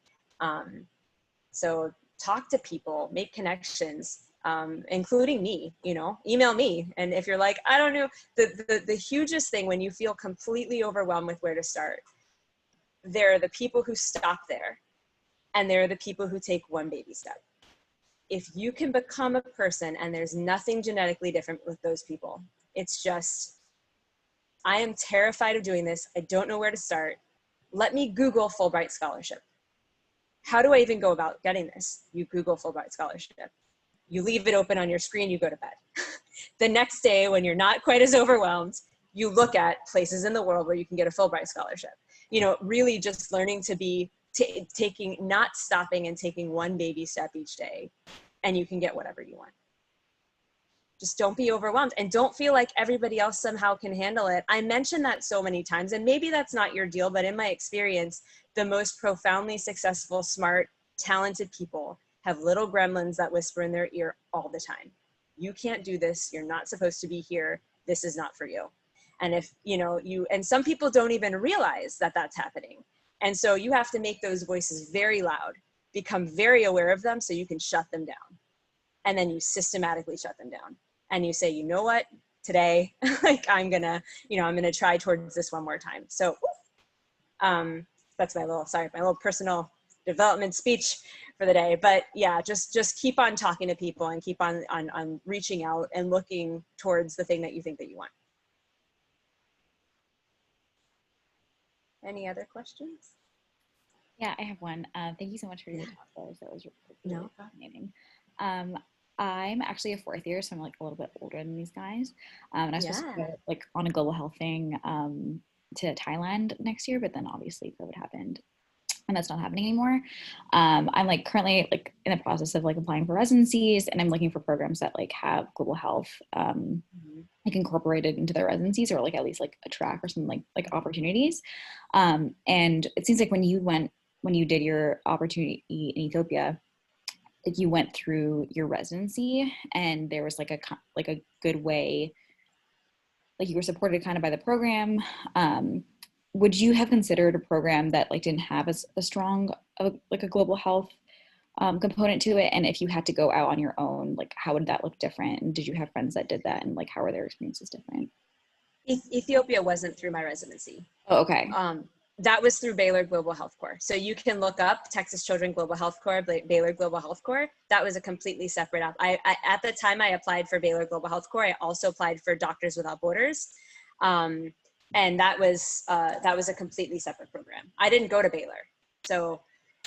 So talk to people, make connections, including me, you know, email me. And if you're like, I don't know, the hugest thing when you feel completely overwhelmed with where to start, there are the people who stop there, and there are the people who take one baby step. If you can become a person, and there's nothing genetically different with those people, it's just, I am terrified of doing this. I don't know where to start. Let me Google Fulbright scholarship. How do I even go about getting this? You Google Fulbright scholarship. You leave it open on your screen, you go to bed. The next day, when you're not quite as overwhelmed, you look at places in the world where you can get a Fulbright scholarship. You know, really just learning to be not stopping and taking one baby step each day, and you can get whatever you want. Just don't be overwhelmed, and don't feel like everybody else somehow can handle it. I mentioned that so many times, and maybe that's not your deal, but in my experience, the most profoundly successful, smart, talented people have little gremlins that whisper in their ear all the time. You can't do this. You're not supposed to be here. This is not for you. And if, you know, and some people don't even realize that that's happening. And so you have to make those voices very loud, become very aware of them so you can shut them down. And then you systematically shut them down. And you say, you know what, today, like I'm gonna try towards this one more time. So that's my little personal development speech for the day. But yeah, just keep on talking to people and keep on reaching out and looking towards the thing that you think that you want. Any other questions? Yeah, I have one. Thank you so much for your talk, Liz. That was really fascinating. I'm actually a 4th year, so I'm like a little bit older than these guys. And I was supposed to go like on a global health thing to Thailand next year, but then obviously COVID happened, and that's not happening anymore. I'm like currently like in the process of like applying for residencies, and I'm looking for programs that like have global health like incorporated into their residencies, or like at least like a track or something like opportunities. And it seems like when you went when you did your opportunity in Ethiopia, like you went through your residency and there was like a good way, like you were supported kind of by the program. Would you have considered a program that like didn't have a strong like a global health component to it? And if you had to go out on your own, like how would that look different? And did you have friends that did that, and like how were their experiences different? Ethiopia wasn't through my residency. Oh, okay. That was through Baylor Global Health Corps. So you can look up Texas Children Global Health Corps, Baylor Global Health Corps. That was a completely separate app. At the time I applied for Baylor Global Health Corps, I also applied for Doctors Without Borders. And that was a completely separate program. I didn't go to Baylor. So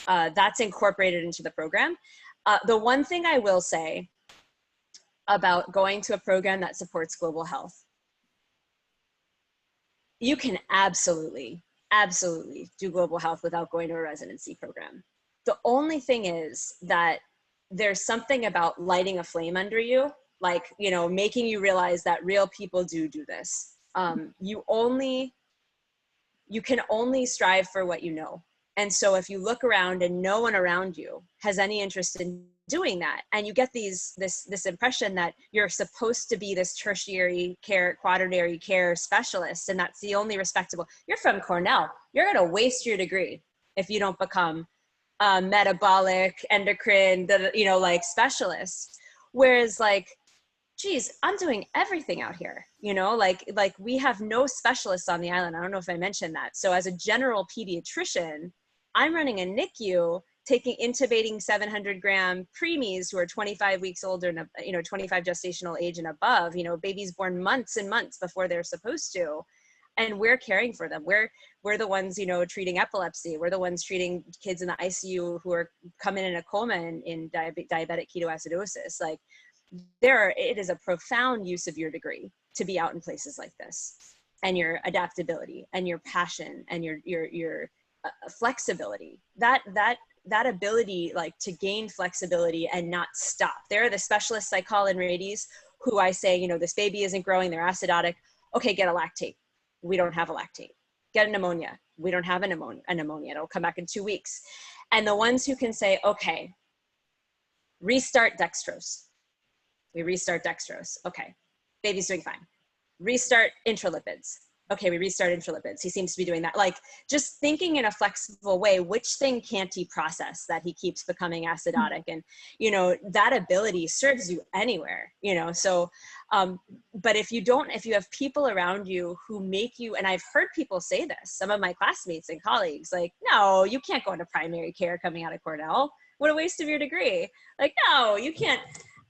that's incorporated into the program. The one thing I will say about going to a program that supports global health, you can absolutely do global health without going to a residency program. The only thing is that there's something about lighting a flame under you, like, you know, making you realize that real people do this. You can only strive for what you know. And so if you look around and no one around you has any interest in doing that, and you get this impression that you're supposed to be this tertiary care, quaternary care specialist, and that's the only respectable. You're from Cornell. You're going to waste your degree if you don't become metabolic, endocrine, like specialist. Whereas like, geez, I'm doing everything out here, you know, like we have no specialists on the island. I don't know if I mentioned that. So as a general pediatrician, I'm running a NICU, intubating 700-gram preemies who are 25 weeks old or, 25 gestational age and above, babies born months and months before they're supposed to. And we're caring for them. We're the ones, treating epilepsy. We're the ones treating kids in the ICU who are coming in a coma in diabetic ketoacidosis. Like it is a profound use of your degree to be out in places like this, and your adaptability and your passion and your flexibility, that ability, like to gain flexibility and not stop. There are the specialists I call in Radies who I say, this baby isn't growing, they're acidotic. Okay, get a lactate. We don't have a lactate. Get a pneumonia. We don't have a pneumonia. It'll come back in 2 weeks. And the ones who can say, okay, restart dextrose. We restart dextrose. Okay, baby's doing fine. Restart intralipids. Okay, we restart intralipids. He seems to be doing that. Like just thinking in a flexible way, which thing can't he process that he keeps becoming acidotic? And, that ability serves you anywhere, so, but if you have people around you who make you, and I've heard people say this, some of my classmates and colleagues, like, no, you can't go into primary care coming out of Cornell. What a waste of your degree. Like, no, you can't.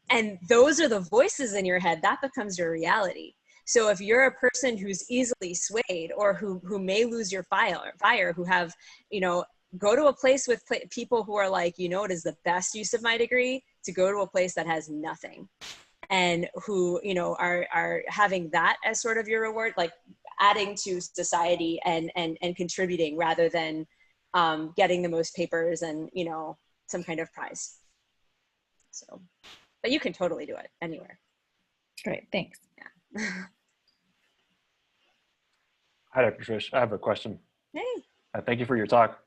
And those are the voices in your head that becomes your reality. So if you're a person who's easily swayed or who may lose your fire, who have, go to a place with people who are like, it is the best use of my degree to go to a place that has nothing, and who, are having that as sort of your reward, like adding to society and contributing rather than getting the most papers and, some kind of prize. So, but you can totally do it anywhere. Great, thanks. Yeah. Hi, Dr. Triche. I have a question. Hey. Thank you for your talk.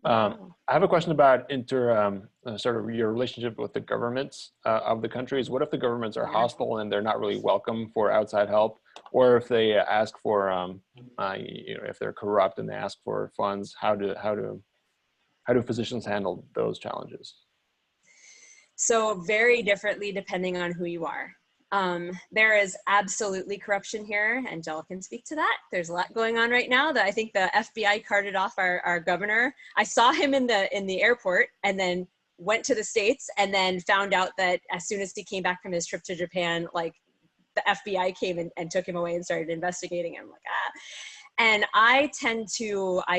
I have a question about sort of your relationship with the governments of the countries. What if the governments are hostile and they're not really welcome for outside help, or if they ask for, if they're corrupt and they ask for funds? How do physicians handle those challenges? So very differently depending on who you are. There is absolutely corruption here, and Jill can speak to that. There's a lot going on right now that I think the FBI carted off our governor. I saw him in the airport and then went to the States and then found out that as soon as he came back from his trip to Japan, like the FBI came and took him away and started investigating him. Like, And I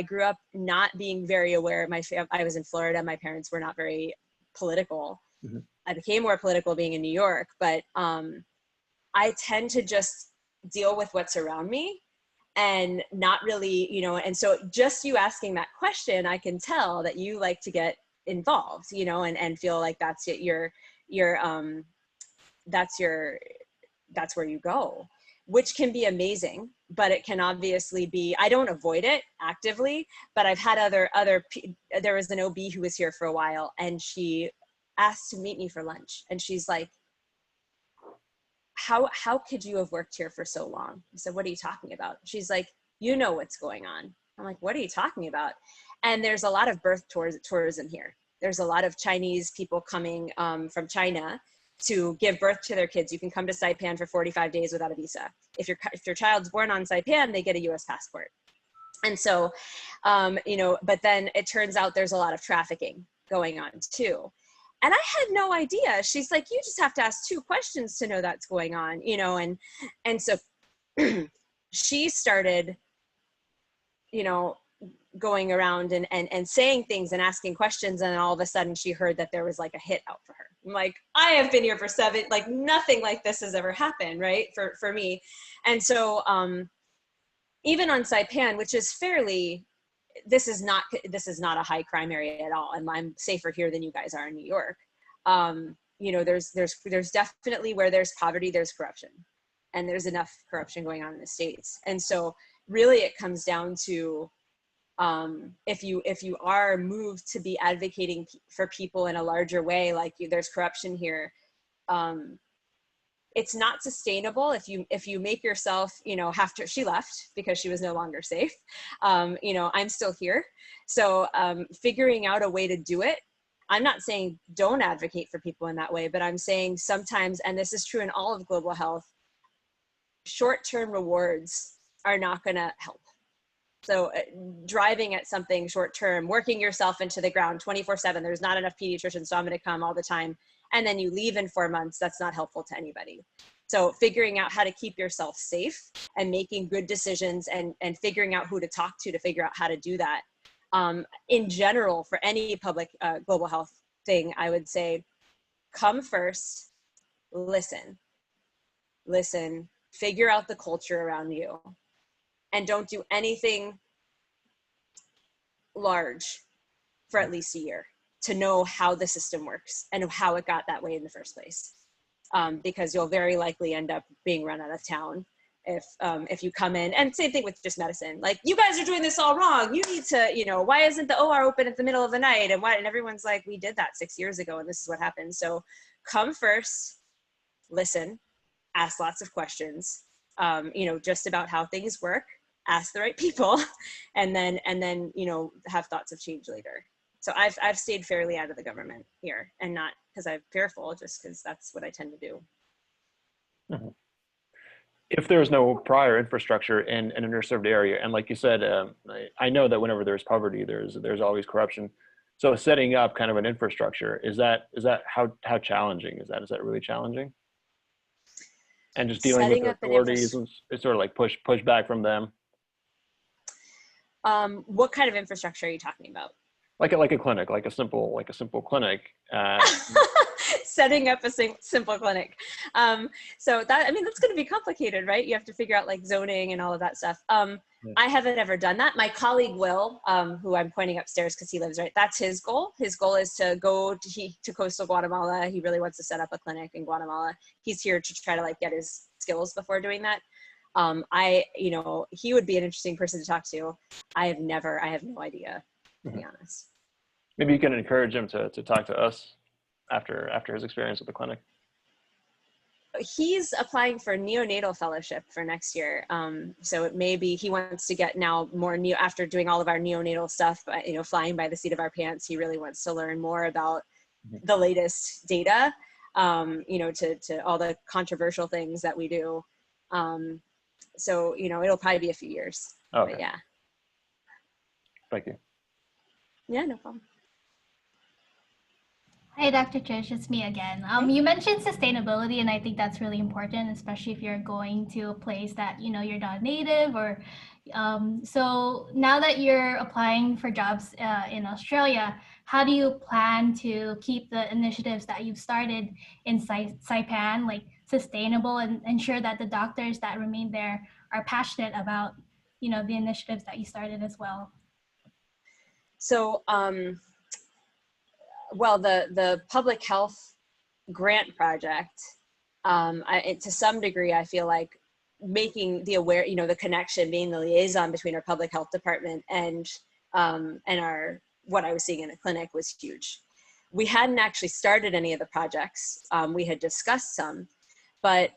grew up not being very aware of I was in Florida. My parents were not very political. Mm-hmm. I became more political being in New York, but I tend to just deal with what's around me and not really, and so just you asking that question, I can tell that you like to get involved, and feel like that's that's where you go, which can be amazing. but it can obviously be, I don't avoid it actively, but I've had there was an OB who was here for a while, and she asked to meet me for lunch. And she's like, how could you have worked here for so long? I said, what are you talking about? She's like, you know what's going on. I'm like, what are you talking about? And there's a lot of birth tourism here. There's a lot of Chinese people coming from China to give birth to their kids. You can come to Saipan for 45 days without a visa. If your child's born on Saipan, they get a US passport. And so, but then it turns out there's a lot of trafficking going on too. And I had no idea. She's like, you just have to ask 2 questions to know that's going on, and so she started, going around and saying things and asking questions. And all of a sudden she heard that there was like a hit out for her. I'm like, I have been here for 7, like nothing like this has ever happened, right? For me. And so, even on Saipan, which is this is not a high crime area at all. And I'm safer here than you guys are in New York. There's definitely, where there's poverty, there's corruption, and there's enough corruption going on in the States. And so really it comes down to, if you are moved to be advocating for people in a larger way, like there's corruption here, it's not sustainable if you make yourself, she left because she was no longer safe. I'm still here. So figuring out a way to do it, I'm not saying don't advocate for people in that way, but I'm saying sometimes, and this is true in all of global health, short-term rewards are not going to help. So driving at something short-term, working yourself into the ground 24/7, there's not enough pediatricians, so I'm going to come all the time. And then you leave in 4 months, that's not helpful to anybody. So figuring out how to keep yourself safe and making good decisions and figuring out who to talk to figure out how to do that. In general, for any public global health thing, I would say, come first, listen, figure out the culture around you, and don't do anything large for at least a year to know how the system works and how it got that way in the first place. Because you'll very likely end up being run out of town if you come in. And same thing with just medicine. Like, you guys are doing this all wrong. You need to, why isn't the OR open at the middle of the night? And everyone's like, we did that 6 years ago and this is what happened. So come first, listen, ask lots of questions, just about how things work, ask the right people, and then, have thoughts of change later. So I've stayed fairly out of the government here, and not because I'm fearful, just because that's what I tend to do. Mm-hmm. If there's no prior infrastructure in an underserved area, and like you said, I know that whenever there's poverty, there's always corruption. So setting up kind of an infrastructure, is that how challenging is that? Is that really challenging? And just dealing with the authorities and sort of like push back from them. What kind of infrastructure are you talking about? Like a clinic, like a simple clinic. Setting up a simple clinic. So that's going to be complicated, right? You have to figure out like zoning and all of that stuff. I haven't ever done that. My colleague Will, who I'm pointing upstairs because he lives right, that's his goal. His goal is to go to coastal Guatemala. He really wants to set up a clinic in Guatemala. He's here to try to like get his skills before doing that. He would be an interesting person to talk to. I have no idea, to be honest. Maybe you can encourage him to talk to us after his experience with the clinic. He's applying for neonatal fellowship for next year. So it may be he wants to get now more after doing all of our neonatal stuff, flying by the seat of our pants. He really wants to learn more about the latest data, to all the controversial things that we do. So, it'll probably be a few years. Okay. But yeah. Thank you. Yeah, no problem. Hi, Dr. Triche, it's me again. You mentioned sustainability, and I think that's really important, especially if you're going to a place that, you're not native or, so now that you're applying for jobs in Australia, how do you plan to keep the initiatives that you've started in Saipan, like sustainable, and ensure that the doctors that remain there are passionate about, the initiatives that you started as well? So, well, the public health grant project, to some degree, I feel like making the the connection, being the liaison between our public health department and what I was seeing in the clinic was huge. We hadn't actually started any of the projects. We had discussed some, but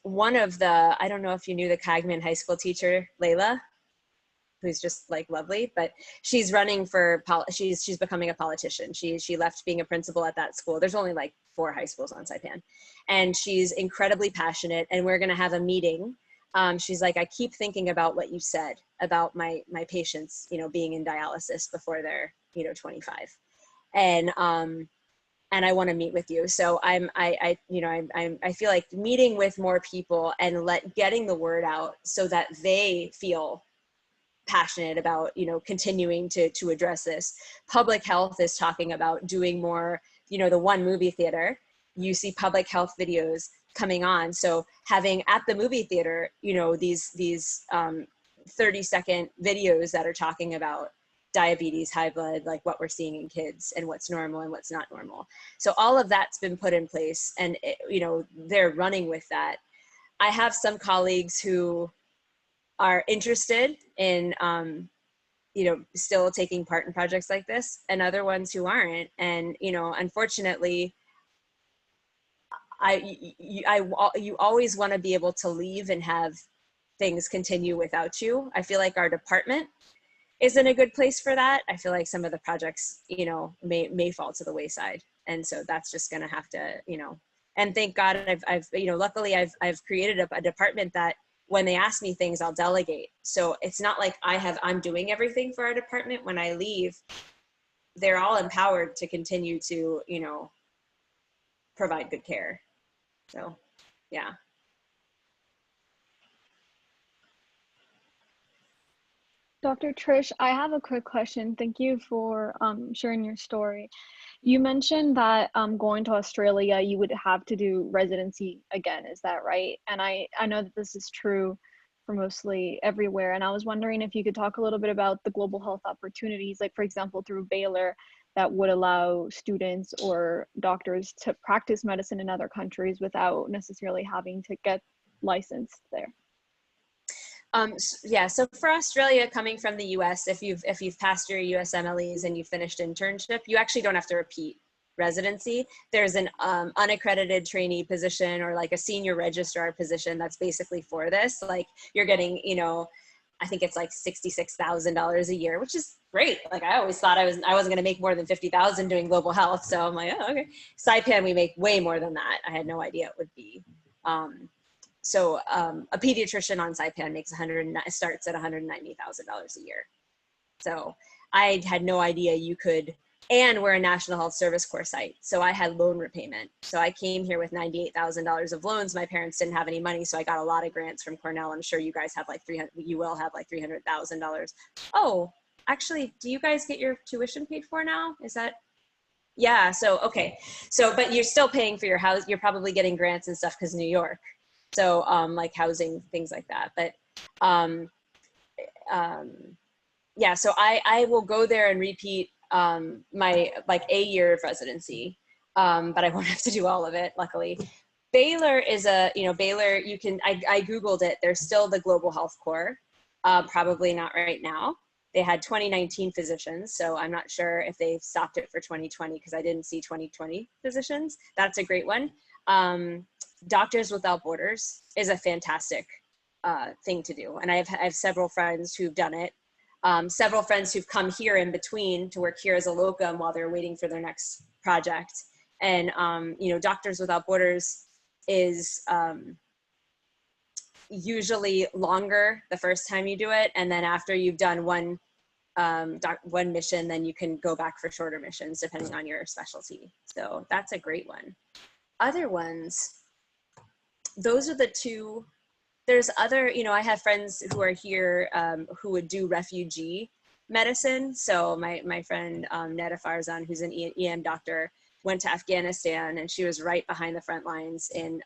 one of the, I don't know if you knew the Cagman High School teacher, Layla, who's just like lovely, but she's running for, she's becoming a politician. She left being a principal at that school. There's only like 4 high schools on Saipan. And she's incredibly passionate, and we're gonna have a meeting. She's like, I keep thinking about what you said about my patients, being in dialysis before they're, 25. And I want to meet with you. So I feel like meeting with more people and getting the word out so that they feel passionate about, continuing to address this. Public health is talking about doing more, the one movie theater, you see public health videos coming on. So having at the movie theater, these 30-second videos that are talking about diabetes, high blood, like what we're seeing in kids and what's normal and what's not normal. So all of that's been put in place, and they're running with that. I have some colleagues who are interested in, still taking part in projects like this, and other ones who aren't. And, unfortunately, you always want to be able to leave and have things continue without you. I feel like our department isn't a good place for that. I feel like some of the projects, may fall to the wayside. And so that's just going to have to, and thank God luckily I've created a department that when they ask me things, I'll delegate. So it's not like I'm doing everything for our department. When I leave, they're all empowered to continue to, provide good care. So, yeah. Dr. Triche, I have a quick question. Thank you for sharing your story. You mentioned that going to Australia, you would have to do residency again. Is that right? And I know that this is true for mostly everywhere. And I was wondering if you could talk a little bit about the global health opportunities, like for example, through Baylor, that would allow students or doctors to practice medicine in other countries without necessarily having to get licensed there. Yeah, so for Australia, coming from the US, if you've passed your USMLEs and you finished internship, you actually don't have to repeat residency. There's an unaccredited trainee position or like a senior registrar position that's basically for this. Like you're getting, I think it's like $66,000 a year, which is great. Like I always thought I wasn't gonna make more than 50,000 doing global health. So I'm like, oh, okay. Saipan, we make way more than that. I had no idea it would be. So a pediatrician on Saipan starts at $190,000 a year. So I had no idea you could, and we're a National Health Service Corps site. So I had loan repayment. So I came here with $98,000 of loans. My parents didn't have any money, so I got a lot of grants from Cornell. I'm sure you guys have like you will have like $300,000. Oh, actually, do you guys get your tuition paid for now? Is that? Yeah, so, okay. So, but you're still paying for your house. You're probably getting grants and stuff because New York. So like housing, things like that. But yeah, so I will go there and repeat my like a year of residency, but I won't have to do all of it, luckily. Baylor is Baylor, I Googled it. There's still the Global Health Corps, probably not right now. They had 2019 physicians, so I'm not sure if they stopped it for 2020 because I didn't see 2020 physicians. That's a great one. Doctors Without Borders is a fantastic thing to do. And I have several friends who've done it. Several friends who've come here in between to work here as a locum while they're waiting for their next project. And, Doctors Without Borders is usually longer the first time you do it. And then after you've done one mission, then you can go back for shorter missions depending on your specialty. So that's a great one. Other ones, those are the two. There's other, I have friends who are here who would do refugee medicine. So my friend Neda Farzan, who's an EM doctor, went to Afghanistan and she was right behind the front lines. And,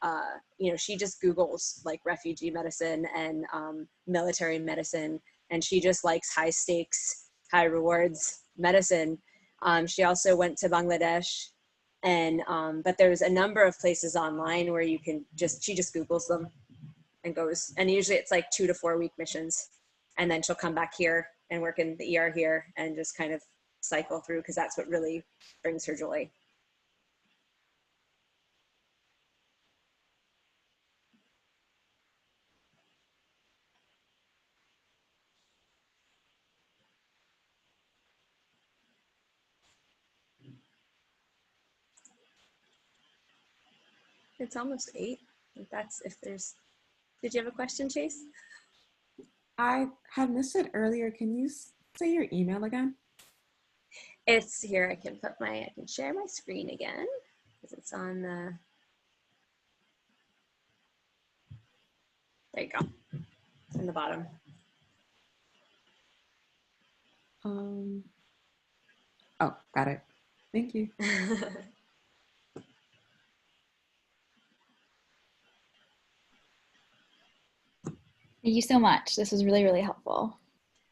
she just Googles like refugee medicine and military medicine. And she just likes high stakes, high rewards medicine. She also went to Bangladesh. And, but there's a number of places online where you can she just Googles them and goes, and usually it's like 2 to 4 week missions. And then she'll come back here and work in the ER here and just kind of cycle through, because that's what really brings her joy. It's almost 8. That's if there's, did you have a question, Chase? I had missed it earlier. Can you say your email again? It's here. I can share my screen again because it's on the, there you go. It's in the bottom. Oh, got it. Thank you. Thank you so much. This was really, really helpful.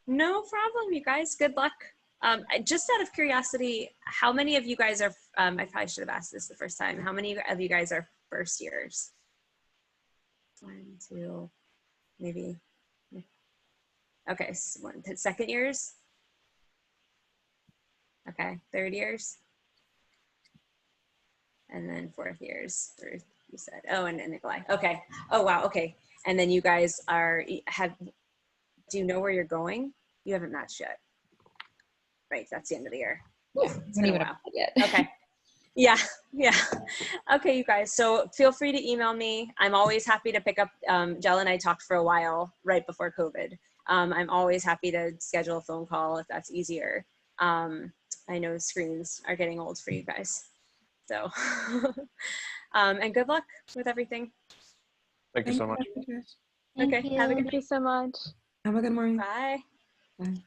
No problem, you guys. Good luck. Just out of curiosity, how many of you guys are, I probably should have asked this the first time. How many of you guys are first years? 1, 2, maybe. Okay, so second years? Okay, third years? And then fourth years, you said. Oh, and Nikolai. Okay. Oh, wow. Okay. And then you guys do you know where you're going? You haven't matched yet. Right. That's the end of the year. Yeah, it's been a while. Okay. Yeah. Yeah. Okay, you guys. So feel free to email me. I'm always happy to pick up. Jell and I talked for a while right before COVID. I'm always happy to schedule a phone call if that's easier. I know screens are getting old for you guys. So, and good luck with everything. Thank you so much. Thank Okay. you. Have a good Thank you so much. Have a good morning. Bye. Bye.